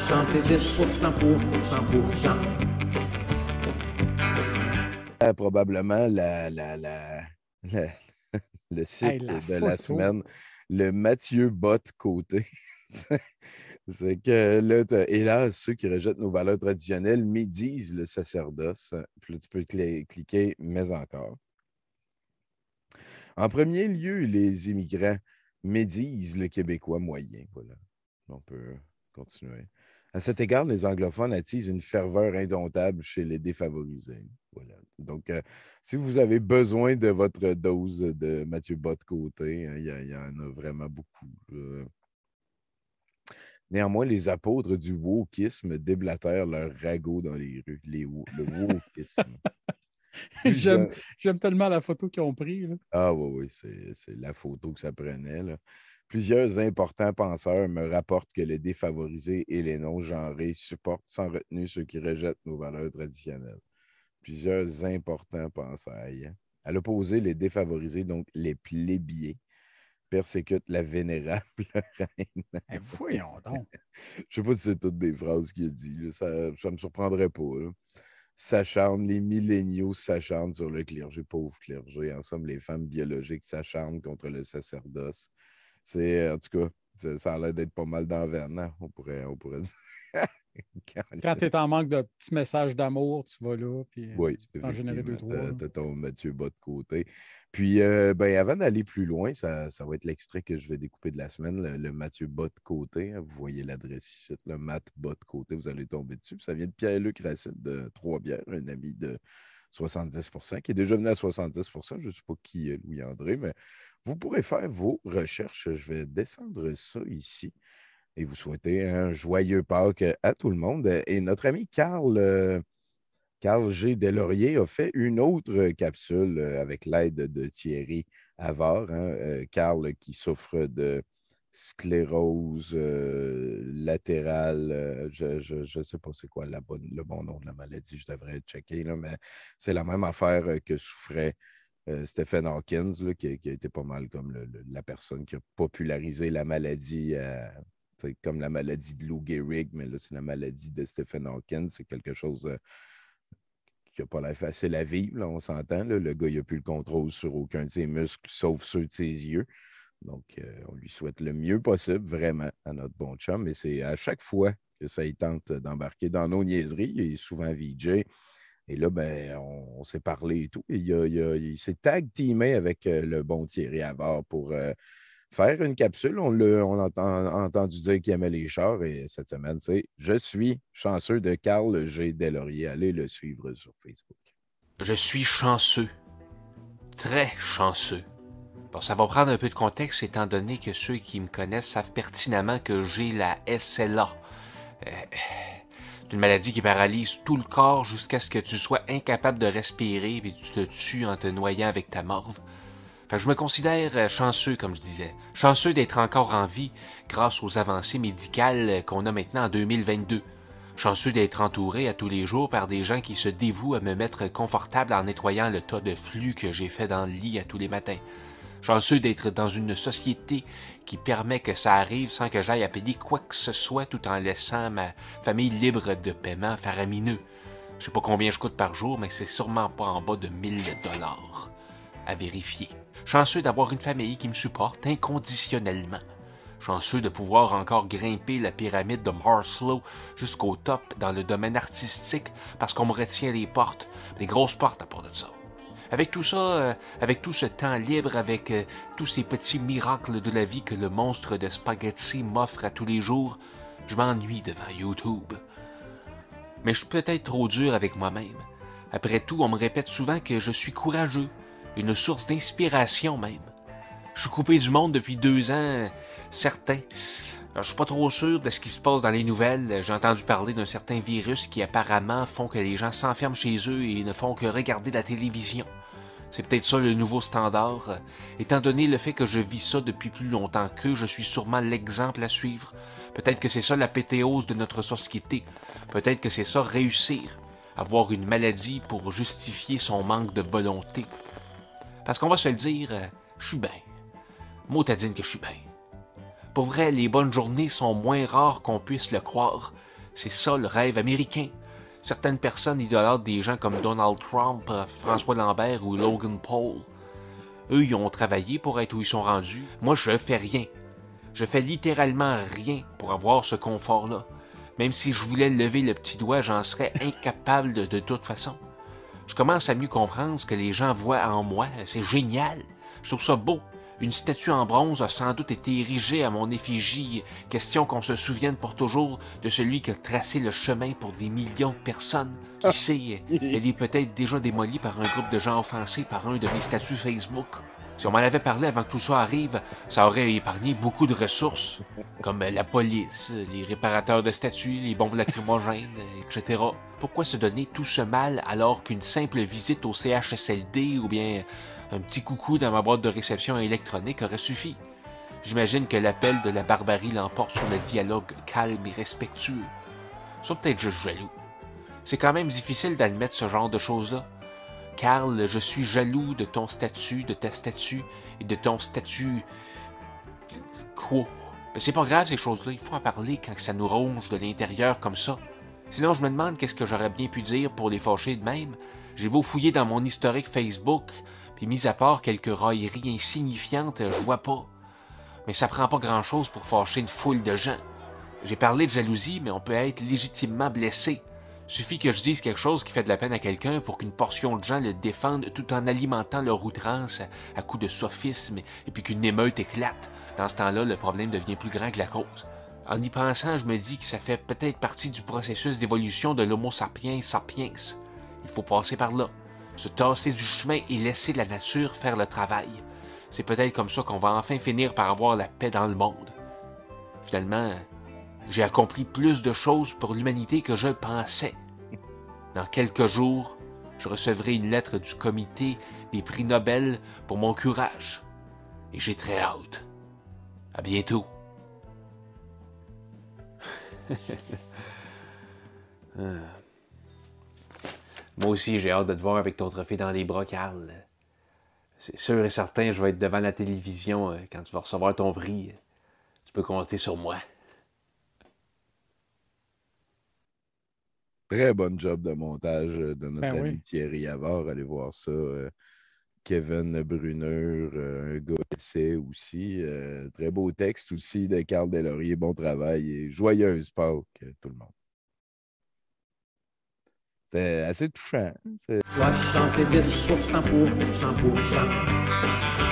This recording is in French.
Santé 10% pour 100%. Probablement la- le site Hey, la de la photo. semaine, le Mathieu Botte côté. C'est que là, hélas, ceux qui rejettent nos valeurs traditionnelles médisent le sacerdoce. Puis là, tu peux cliquer, mais encore. En premier lieu, les immigrants médisent le Québécois moyen. Voilà. On peut continuer. À cet égard, les anglophones attisent une ferveur indomptable chez les défavorisés. Voilà. Donc, si vous avez besoin de votre dose de Mathieu Botte-Côté, hein, il y en a vraiment beaucoup. Néanmoins, les apôtres du wokisme déblatèrent leur ragot dans les rues. Le wokisme. J'aime tellement la photo qu'ils ont prise. Ah oui, c'est la photo que ça prenait, là. Plusieurs importants penseurs me rapportent que les défavorisés et les non-genrés supportent sans retenue ceux qui rejettent nos valeurs traditionnelles. Plusieurs importants penseurs. Hein. À l'opposé, les défavorisés, donc les plébiers, persécutent la vénérable reine. Hey, voyons donc. Je sais pas si c'est toutes des phrases qu'il a dit. Là. Ça me surprendrait pas. Là. S'acharnent, les milléniaux s'acharnent sur le clergé, pauvre clergé. En somme, les femmes biologiques s'acharnent contre le sacerdoce. C'est, en tout cas, ça a l'air d'être pas mal d'envergure, on pourrait dire. Quand tu es en manque de petits messages d'amour, tu vas là, puis Oui, tu peux t'en générer deux, trois. t'as ton Mathieu Bas de côté. Puis, ben, avant d'aller plus loin, ça va être l'extrait que je vais découper de la semaine, le Mathieu Bas de côté. Hein. Vous voyez l'adresse ici, le Matt Bas de côté, vous allez tomber dessus. Puis ça vient de Pierre-Luc Racine de Trois-Bières, un ami de 70%, qui est déjà venu à 70%. Je ne sais pas qui est Louis-André, mais vous pourrez faire vos recherches. Je vais descendre ça ici et vous souhaiter un joyeux Pâques à tout le monde. Et notre ami Carl G. Deslauriers a fait une autre capsule avec l'aide de Thierry Havard. Hein, Carl qui souffre de sclérose latérale. Je ne sais pas c'est quoi le bon nom de la maladie, je devrais checker, là, mais c'est la même affaire que souffrait Stephen Hawkins, là, qui a été pas mal comme la personne qui a popularisé la maladie. C'est comme la maladie de Lou Gehrig, mais là, c'est la maladie de Stephen Hawkins. C'est quelque chose qui n'a pas l'air facile à vivre, là, on s'entend. Là. Le gars, il n'a plus le contrôle sur aucun de ses muscles, sauf ceux de ses yeux. Donc, on lui souhaite le mieux possible, vraiment, à notre bon chum. Mais c'est à chaque fois que ça y tente d'embarquer dans nos niaiseries. Il est souvent VJ. Et là, ben, on s'est parlé et tout. Et il s'est tag-teamé avec le bon Thierry Havard pour faire une capsule. On a entendu dire qu'il aimait les chars. Et cette semaine, c'est « Je suis chanceux » de Carl G. Deslauriers. Allez le suivre sur Facebook. Je suis chanceux. Très chanceux. Bon, ça va prendre un peu de contexte étant donné que ceux qui me connaissent savent pertinemment que j'ai la SLA. C'est une maladie qui paralyse tout le corps jusqu'à ce que tu sois incapable de respirer et tu te tues en te noyant avec ta morve. Enfin, je me considère chanceux, comme je disais. Chanceux d'être encore en vie grâce aux avancées médicales qu'on a maintenant en 2022. Chanceux d'être entouré à tous les jours par des gens qui se dévouent à me mettre confortable en nettoyant le tas de flux que j'ai fait dans le lit à tous les matins. Chanceux d'être dans une société qui permet que ça arrive sans que j'aille à payer quoi que ce soit tout en laissant ma famille libre de paiement faramineux. Je sais pas combien je coûte par jour, mais c'est sûrement pas en bas de 1000 $. À vérifier. Chanceux d'avoir une famille qui me supporte inconditionnellement. Chanceux de pouvoir encore grimper la pyramide de Maslow jusqu'au top dans le domaine artistique parce qu'on me retient les portes, les grosses portes à part de ça. Avec tout ça, avec tout ce temps libre, avec tous ces petits miracles de la vie que le monstre de spaghetti m'offre à tous les jours, je m'ennuie devant YouTube. Mais je suis peut-être trop dur avec moi-même. Après tout, on me répète souvent que je suis courageux, une source d'inspiration même. Je suis coupé du monde depuis 2 ans, certain. Alors, je suis pas trop sûr de ce qui se passe dans les nouvelles. J'ai entendu parler d'un certain virus qui apparemment font que les gens s'enferment chez eux et ne font que regarder la télévision. C'est peut-être ça le nouveau standard. Étant donné le fait que je vis ça depuis plus longtemps qu'eux, je suis sûrement l'exemple à suivre. Peut-être que c'est ça l'apothéose de notre société. Peut-être que c'est ça réussir. Avoir une maladie pour justifier son manque de volonté. Parce qu'on va se le dire, je suis bien. Motadine que je suis bien. Pour vrai, les bonnes journées sont moins rares qu'on puisse le croire. C'est ça le rêve américain. Certaines personnes idolâtrent des gens comme Donald Trump, François Lambert ou Logan Paul. Eux, ils ont travaillé pour être où ils sont rendus. Moi, je fais rien. Je fais littéralement rien pour avoir ce confort-là. Même si je voulais lever le petit doigt, j'en serais incapable de toute façon. Je commence à mieux comprendre ce que les gens voient en moi. C'est génial. Je trouve ça beau. Une statue en bronze a sans doute été érigée à mon effigie, question qu'on se souvienne pour toujours de celui qui a tracé le chemin pour des millions de personnes. Qui sait, elle est peut-être déjà démolie par un groupe de gens offensés par un de mes statuts Facebook. Si on m'en avait parlé avant que tout ça arrive, ça aurait épargné beaucoup de ressources, comme la police, les réparateurs de statues, les bombes lacrymogènes, etc. Pourquoi se donner tout ce mal alors qu'une simple visite au CHSLD ou bien un petit coucou dans ma boîte de réception électronique aurait suffi? J'imagine que l'appel de la barbarie l'emporte sur le dialogue calme et respectueux. Soit peut-être juste jaloux. C'est quand même difficile d'admettre ce genre de choses-là. Carl, je suis jaloux de ton statut, de ta statue et de ton statut... Quoi? Mais c'est pas grave ces choses-là, il faut en parler quand ça nous ronge de l'intérieur comme ça. Sinon je me demande qu'est-ce que j'aurais bien pu dire pour les fâcher de même. J'ai beau fouiller dans mon historique Facebook, puis mis à part quelques railleries insignifiantes, je vois pas. Mais ça prend pas grand-chose pour fâcher une foule de gens. J'ai parlé de jalousie, mais on peut être légitimement blessé. Suffit que je dise quelque chose qui fait de la peine à quelqu'un pour qu'une portion de gens le défendent tout en alimentant leur outrance à coups de sophisme et puis qu'une émeute éclate. Dans ce temps-là, le problème devient plus grand que la cause. En y pensant, je me dis que ça fait peut-être partie du processus d'évolution de l'Homo sapiens sapiens. Il faut passer par là, se tasser du chemin et laisser la nature faire le travail. C'est peut-être comme ça qu'on va enfin finir par avoir la paix dans le monde. Finalement, j'ai accompli plus de choses pour l'humanité que je pensais. Dans quelques jours, je recevrai une lettre du comité des prix Nobel pour mon courage. Et j'ai très hâte. À bientôt. Moi aussi, j'ai hâte de te voir avec ton trophée dans les bras, Carl. C'est sûr et certain, je vais être devant la télévision quand tu vas recevoir ton prix. Tu peux compter sur moi. Très bon job de montage de notre Ben ami oui. Thierry Havard. Allez voir ça. Kevin Brunner, un gars d'essai aussi. Très beau texte aussi de Carl Deslauriers. Bon travail et joyeuse Pâques, tout le monde. C'est assez touchant. 70% pour 100%.